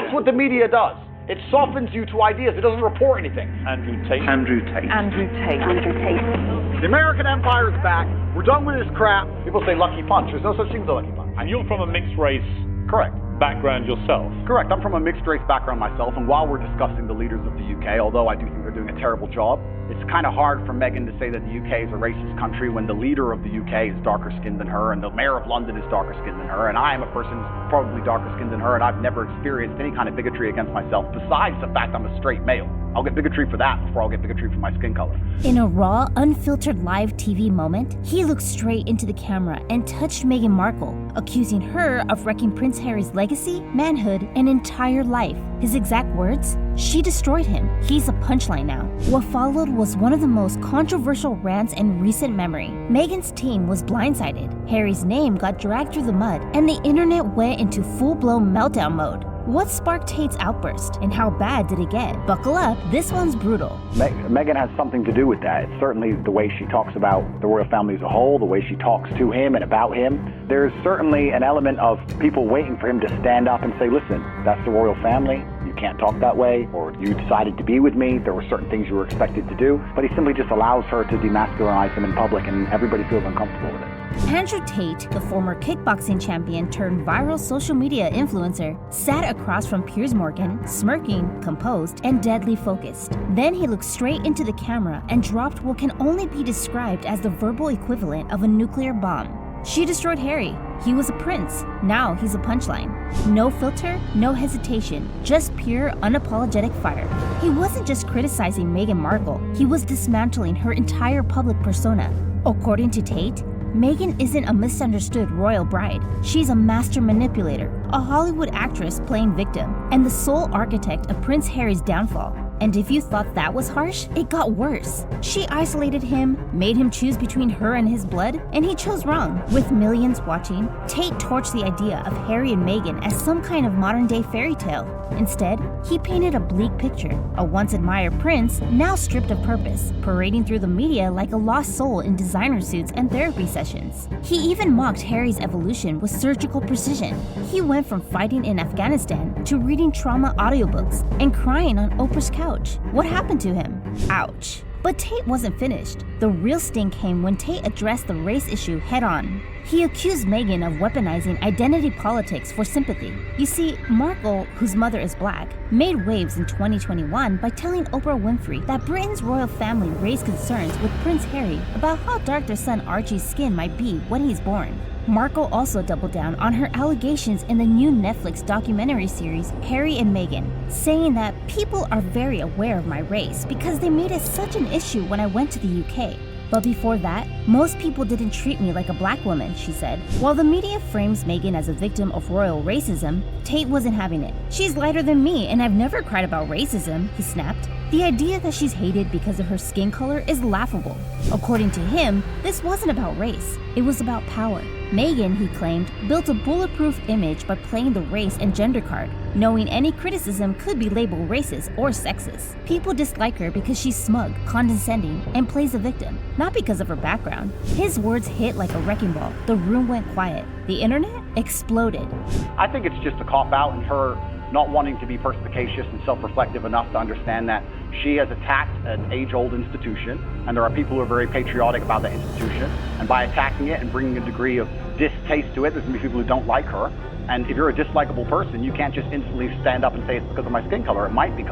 That's what the media does. It softens you to ideas. It doesn't report anything. Andrew Tate. Andrew Tate. Andrew Tate. Andrew Tate. The American Empire is back. We're done with this crap. People say lucky punch. There's no such thing as a lucky punch. And you're from a mixed race Correct. background yourself. Correct. I'm from a mixed race background myself, and while we're discussing the leaders of the UK, although I do think they're doing a terrible job, it's kind of hard for Meghan to say that the UK is a racist country when the leader of the UK is darker skinned than her, and the mayor of London is darker skinned than her, and I am a person who's probably darker skinned than her, and I've never experienced any kind of bigotry against myself, besides the fact I'm a straight male. I'll get bigotry for that before I'll get bigotry for my skin color. In a raw, unfiltered live TV moment, he looked straight into the camera and touched Meghan Markle, accusing her of wrecking Prince Harry's legacy, manhood, and entire life. His exact words? She destroyed him. He's a punchline now. What followed was one of the most controversial rants in recent memory. Meghan's team was blindsided. Harry's name got dragged through the mud, and the internet went into full-blown meltdown mode. What sparked Tate's outburst, and how bad did it get? Buckle up, this one's brutal. Meghan has something to do with that. It's certainly the way she talks about the royal family as a whole, the way she talks to him and about him. There's certainly an element of people waiting for him to stand up and say, listen, that's the royal family. You can't talk that way, or you decided to be with me. There were certain things you were expected to do. But he simply just allows her to demasculinize him in public, and everybody feels uncomfortable with it. Andrew Tate, the former kickboxing champion turned viral social media influencer, sat across from Piers Morgan, smirking, composed, and deadly focused. Then he looked straight into the camera and dropped what can only be described as the verbal equivalent of a nuclear bomb. She destroyed Harry. He was a prince. Now he's a punchline. No filter, no hesitation, just pure, unapologetic fire. He wasn't just criticizing Meghan Markle, he was dismantling her entire public persona. According to Tate, Meghan isn't a misunderstood royal bride. She's a master manipulator, a Hollywood actress playing victim, and the sole architect of Prince Harry's downfall. And if you thought that was harsh, it got worse. She isolated him, made him choose between her and his blood, and he chose wrong. With millions watching, Tate torched the idea of Harry and Meghan as some kind of modern-day fairy tale. Instead, he painted a bleak picture, a once-admired prince, now stripped of purpose, parading through the media like a lost soul in designer suits and therapy sessions. He even mocked Harry's evolution with surgical precision. He went from fighting in Afghanistan to reading trauma audiobooks and crying on Oprah's couch. What happened to him? Ouch. But Tate wasn't finished. The real sting came when Tate addressed the race issue head-on. He accused Meghan of weaponizing identity politics for sympathy. You see, Markle, whose mother is black, made waves in 2021 by telling Oprah Winfrey that Britain's royal family raised concerns with Prince Harry about how dark their son Archie's skin might be when he's born. Markle also doubled down on her allegations in the new Netflix documentary series Harry and Meghan, saying that people are very aware of my race because they made it such an issue when I went to the UK. But before that, most people didn't treat me like a black woman, she said. While the media frames Meghan as a victim of royal racism, Tate wasn't having it. She's lighter than me, and I've never cried about racism, he snapped. The idea that she's hated because of her skin color is laughable. According to him, this wasn't about race, it was about power. Meghan, he claimed, built a bulletproof image by playing the race and gender card, knowing any criticism could be labeled racist or sexist. People dislike her because she's smug, condescending, and plays a victim, not because of her background. His words hit like a wrecking ball. The room went quiet. The internet exploded. I think it's just a cop-out and her not wanting to be perspicacious and self-reflective enough to understand that she has attacked an age-old institution, and there are people who are very patriotic about that institution, and by attacking it and bringing a degree of distaste to it, there's going to be people who don't like her. And if you're a dislikable person, you can't just instantly stand up and say it's because of my skin color. It might be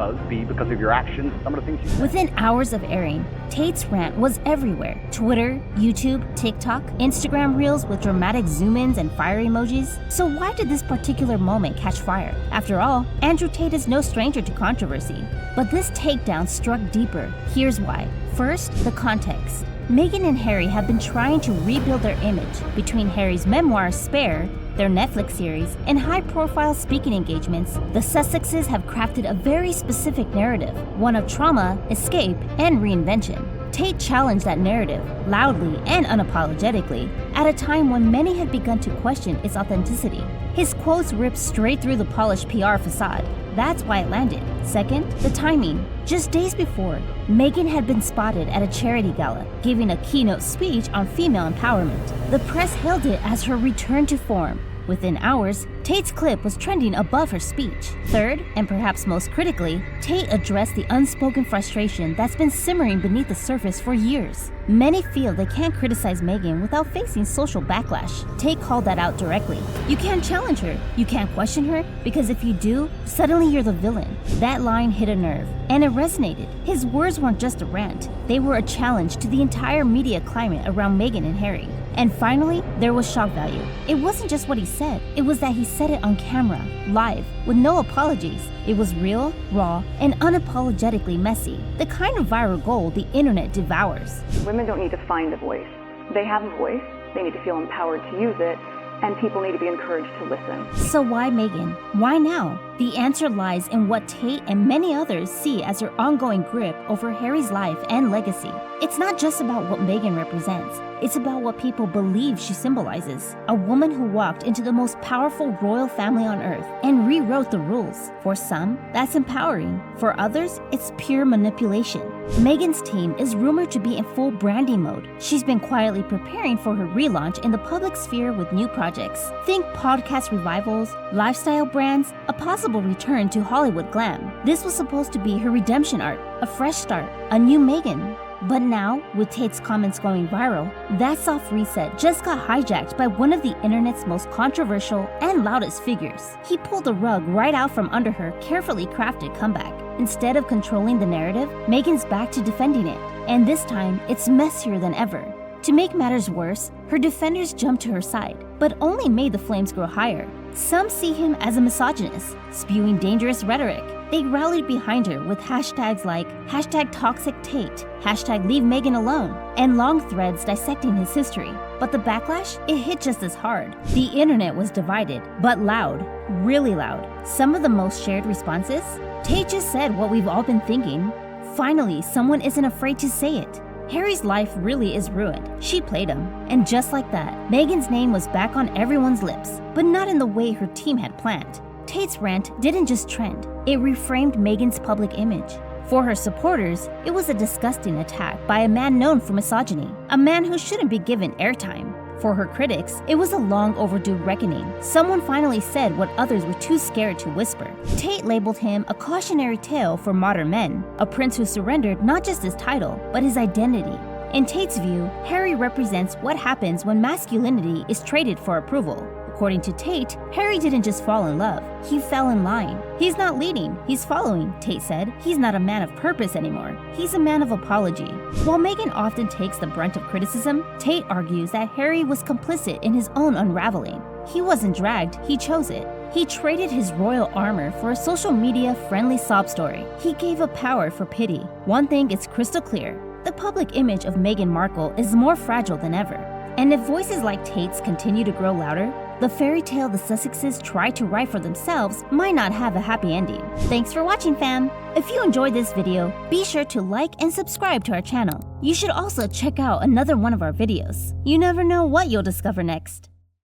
because of your actions, some of the things you say. Within hours of airing, Tate's rant was everywhere. Twitter, YouTube, TikTok, Instagram Reels with dramatic zoom-ins and fire emojis. So why did this particular moment catch fire? After all, Andrew Tate is no stranger to controversy. But this takedown struck deeper. Here's why. First, the context. Meghan and Harry have been trying to rebuild their image between Harry's memoir, Spare, their Netflix series, and high-profile speaking engagements. The Sussexes have crafted a very specific narrative, one of trauma, escape, and reinvention. Tate challenged that narrative, loudly and unapologetically, at a time when many had begun to question its authenticity. His quotes ripped straight through the polished PR facade. That's why it landed. Second, the timing. Just days before, Meghan had been spotted at a charity gala, giving a keynote speech on female empowerment. The press hailed it as her return to form. Within hours, Tate's clip was trending above her speech. Third, and perhaps most critically, Tate addressed the unspoken frustration that's been simmering beneath the surface for years. Many feel they can't criticize Meghan without facing social backlash. Tate called that out directly. You can't challenge her, you can't question her, because if you do, suddenly you're the villain. That line hit a nerve, and it resonated. His words weren't just a rant, they were a challenge to the entire media climate around Meghan and Harry. And finally, there was shock value. It wasn't just what he said, it was that he said it on camera, live, with no apologies. It was real, raw, and unapologetically messy. The kind of viral gold the internet devours. Women don't need to find a voice. They have a voice. They need to feel empowered to use it, and people need to be encouraged to listen. So why Meghan? Why now? The answer lies in what Tate and many others see as her ongoing grip over Harry's life and legacy. It's not just about what Meghan represents. It's about what people believe she symbolizes. A woman who walked into the most powerful royal family on earth and rewrote the rules. For some, that's empowering. For others, it's pure manipulation. Meghan's team is rumored to be in full branding mode. She's been quietly preparing for her relaunch in the public sphere with new projects. Think podcast revivals, lifestyle brands, a possible return to Hollywood glam. This was supposed to be her redemption arc, a fresh start, a new Meghan. But now, with Tate's comments going viral, that soft reset just got hijacked by one of the internet's most controversial and loudest figures. He pulled the rug right out from under her carefully crafted comeback. Instead of controlling the narrative, Meghan's back to defending it. And this time, it's messier than ever. To make matters worse, her defenders jumped to her side, but only made the flames grow higher. Some see him as a misogynist, spewing dangerous rhetoric. They rallied behind her with hashtags like #ToxicTate, #Leave Meghan Alone, and long threads dissecting his history. But the backlash, it hit just as hard. The internet was divided, but loud, really loud. Some of the most shared responses? Tate just said what we've all been thinking. Finally, someone isn't afraid to say it. Harry's life really is ruined. She played him. And just like that, Meghan's name was back on everyone's lips, but not in the way her team had planned. Tate's rant didn't just trend, it reframed Meghan's public image. For her supporters, it was a disgusting attack by a man known for misogyny, a man who shouldn't be given airtime. For her critics, it was a long overdue reckoning. Someone finally said what others were too scared to whisper. Tate labeled him a cautionary tale for modern men, a prince who surrendered not just his title, but his identity. In Tate's view, Harry represents what happens when masculinity is traded for approval. According to Tate, Harry didn't just fall in love, he fell in line. He's not leading, he's following, Tate said. He's not a man of purpose anymore, he's a man of apology. While Meghan often takes the brunt of criticism, Tate argues that Harry was complicit in his own unraveling. He wasn't dragged, he chose it. He traded his royal armor for a social media friendly sob story. He gave up power for pity. One thing is crystal clear, the public image of Meghan Markle is more fragile than ever. And if voices like Tate's continue to grow louder, the fairy tale the Sussexes try to write for themselves might not have a happy ending. Thanks for watching, fam! If you enjoyed this video, be sure to like and subscribe to our channel. You should also check out another one of our videos. You never know what you'll discover next.